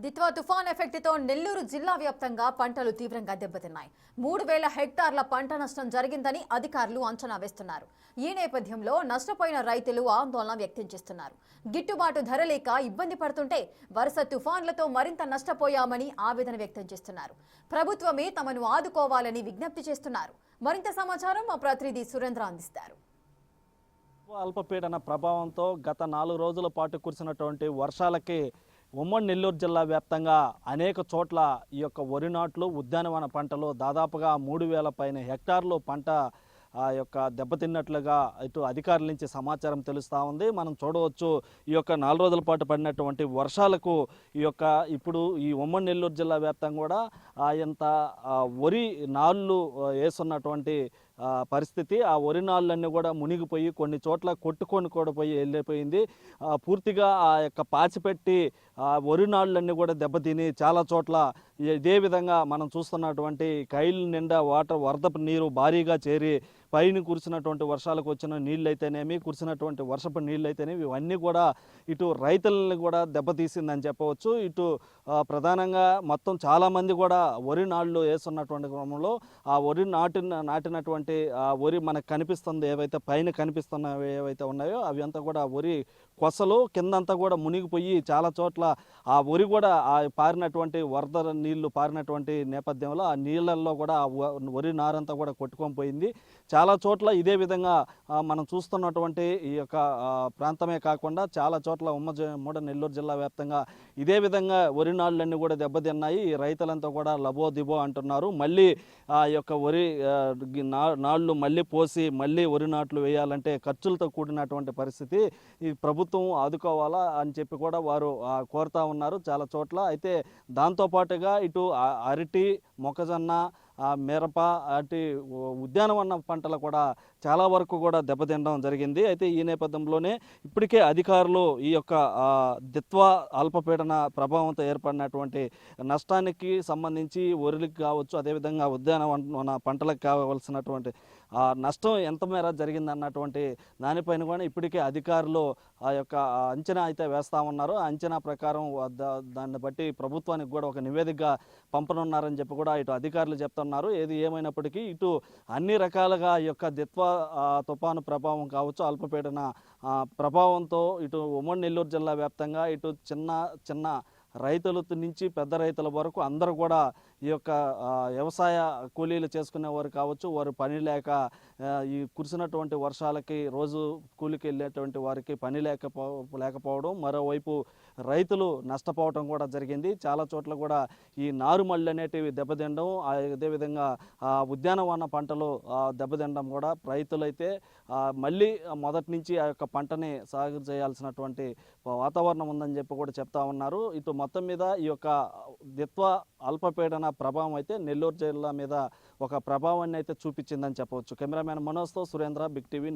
దిత్వా తుఫాన్ ఎఫెక్ట్తో నెల్లూరు జిల్లా వ్యాప్తంగా పంటలు తీవ్రంగా దెబ్బతిన్నాయి. 3000 హెక్టార్ల పంట నష్టం జరిగిందని అధికారులు అంచనా వేస్తున్నారు. ఈ నేపథ్యంలో నష్టపోయిన రైతులు ఆందోళన వ్యక్తం చేస్తున్నారు. గిట్టుబాటు ధర లేక ఇబ్బంది పడుతుంటే వరుస తుఫాన్లతో మరింత నష్టపోయామని ఆవేదన వ్యక్తం చేస్తున్నారు. ప్రభుత్వమే తమను ఆదుకోవాలని విజ్ఞప్తి చేస్తున్నారు. మరింత సమాచారం మా ప్రతినిధి సురేంద్ర అందిస్తారు. అల్పపీడన ప్రభావంతో గత 4 రోజుల పాటు కురిసినటువంటి వర్షాలకి ఉమ్మడి నెల్లూరు జిల్లా వ్యాప్తంగా అనేక చోట్ల ఈ యొక్క వరి నాట్లు ఉద్యానవన పంటలు దాదాపుగా 3000 పైన హెక్టార్లు పంట యొక్క దెబ్బతిన్నట్లుగా ఇటు అధికారుల నుంచి సమాచారం తెలుస్తూ ఉంది. మనం చూడవచ్చు ఈ యొక్క 4 రోజుల పాటు పడినటువంటి వర్షాలకు ఇప్పుడు ఈ ఉమ్మడి నెల్లూరు జిల్లా వ్యాప్తంగా కూడా ఇంత వరి నాళ్ళు వేసున్నటువంటి పరిస్థితి. ఆ వరి నాళ్ళన్నీ కూడా మునిగిపోయి కొన్ని చోట్ల కొట్టుకొని కూడా వెళ్ళిపోయింది. పూర్తిగా ఆ యొక్క పాచిపెట్టి వరి నాళ్ళన్నీ కూడా దెబ్బతిని చాలా చోట్ల ఇదే విధంగా మనం చూస్తున్నటువంటి కైలు నిండా వరదపు నీరు భారీగా చేరి పైన కురిసినటువంటి వర్షాలకు వచ్చిన నీళ్ళు అయితేనేమి, కురిసినటువంటి వర్షపు నీళ్ళు అయితేనేమి, ఇవన్నీ కూడా ఇటు రైతులను కూడా దెబ్బతీసిందని చెప్పవచ్చు. ఇటు ప్రధానంగా మొత్తం చాలామంది కూడా వరి నాళ్ళు వేస్తున్నటువంటి క్రమంలో ఆ వరి నాటినటువంటి వరి మనకు కనిపిస్తుంది, ఏవైతే పైన కనిపిస్తున్నవి ఏవైతే ఉన్నాయో అవి అంతా కూడా వరి కొసలు కిందంతా కూడా మునిగిపోయి చాలా చోట్ల ఆ వరి కూడా ఆ పారినటువంటి వరద నీళ్లు పారినటువంటి నేపథ్యంలో ఆ నీళ్ళల్లో కూడా వరి నారంతా కూడా కొట్టుకొని పోయింది. చాలా చోట్ల ఇదే విధంగా మనం చూస్తున్నటువంటి ఈ యొక్క ప్రాంతమే కాకుండా చాలా చోట్ల ఉమ్మడి నెల్లూరు జిల్లా వ్యాప్తంగా ఇదే విధంగా వరి నాళ్ళన్నీ కూడా దెబ్బతిన్నాయి. ఈ రైతులంతా కూడా లబో దిబో అంటున్నారు. మళ్ళీ ఆ యొక్క వరి నాళ్ళు మళ్ళీ పోసి మళ్ళీ వరి నాట్లు వేయాలంటే ఖర్చులతో కూడినటువంటి పరిస్థితి. ఈ ప్రభుత్వం ఆదుకోవాలా అని చెప్పి కూడా వారు కోరుతా ఉన్నారు చాలా చోట్ల. అయితే దాంతోపాటుగా ఇటు అరటి, మొక్కజొన్న, మిరప అటు ఉద్యానవన పంటలు కూడా చాలా వరకు కూడా దెబ్బతినడం జరిగింది. అయితే ఈ నేపథ్యంలోనే ఇప్పటికే అధికారులు ఈ యొక్క దిత్వా అల్పపీడన ప్రభావంతో ఏర్పడినటువంటి నష్టానికి సంబంధించి వరికి కావచ్చు, అదేవిధంగా ఉద్యానవన పంటలకు కావాల్సినటువంటి నష్టం ఎంత మేర జరిగిందన్నటువంటి దానిపైన కూడా ఇప్పటికే అధికారులు ఆ యొక్క అంచనా అయితే వేస్తూ ఉన్నారు. ఆ అంచనా ప్రకారం దాన్ని బట్టి ప్రభుత్వానికి కూడా ఒక నివేదికగా పంపనున్నారని చెప్పి కూడా ఇటు అధికారులు చెప్తున్నారు. ఏది ఏమైనప్పటికీ ఇటు అన్ని రకాలుగా ఈ యొక్క దిత్వా తుఫాను ప్రభావం కావచ్చు, అల్పపీడన ప్రభావంతో ఇటు ఉమ్మడి నెల్లూరు జిల్లా వ్యాప్తంగా ఇటు చిన్న రైతుల నుంచి పెద్ద రైతుల వరకు అందరూ కూడా ఈ యొక్క వ్యవసాయ కూలీలు చేసుకునేవారు కావచ్చు, వారు పని లేక ఈ కురిసినటువంటి వర్షాలకి రోజు కూలికి వెళ్ళేటువంటి వారికి పని లేకపోవడం, మరోవైపు రైతులు నష్టపోవడం కూడా జరిగింది. చాలా చోట్ల కూడా ఈ నారుమళ్ళు అనేటివి దెబ్బతినడం, అదేవిధంగా ఉద్యానవన పంటలు దెబ్బతినడం కూడా రైతులైతే మళ్ళీ మొదటి నుంచి ఆ యొక్క పంటని సాగు చేయాల్సినటువంటి వాతావరణం ఉందని చెప్పి కూడా చెప్తా ఉన్నారు. ఇటు మొత్తం మీద ఈ యొక్క దిత్వా అల్పపీడన ప్రభావం అయితే నెల్లూరు జిల్లా మీద ఒక ప్రభావాన్ని అయితే చూపించిందని చెప్పవచ్చు. కెమెరామ్యాన్ మనోజ్తో సురేంద్ర, బిగ్ టీవీ.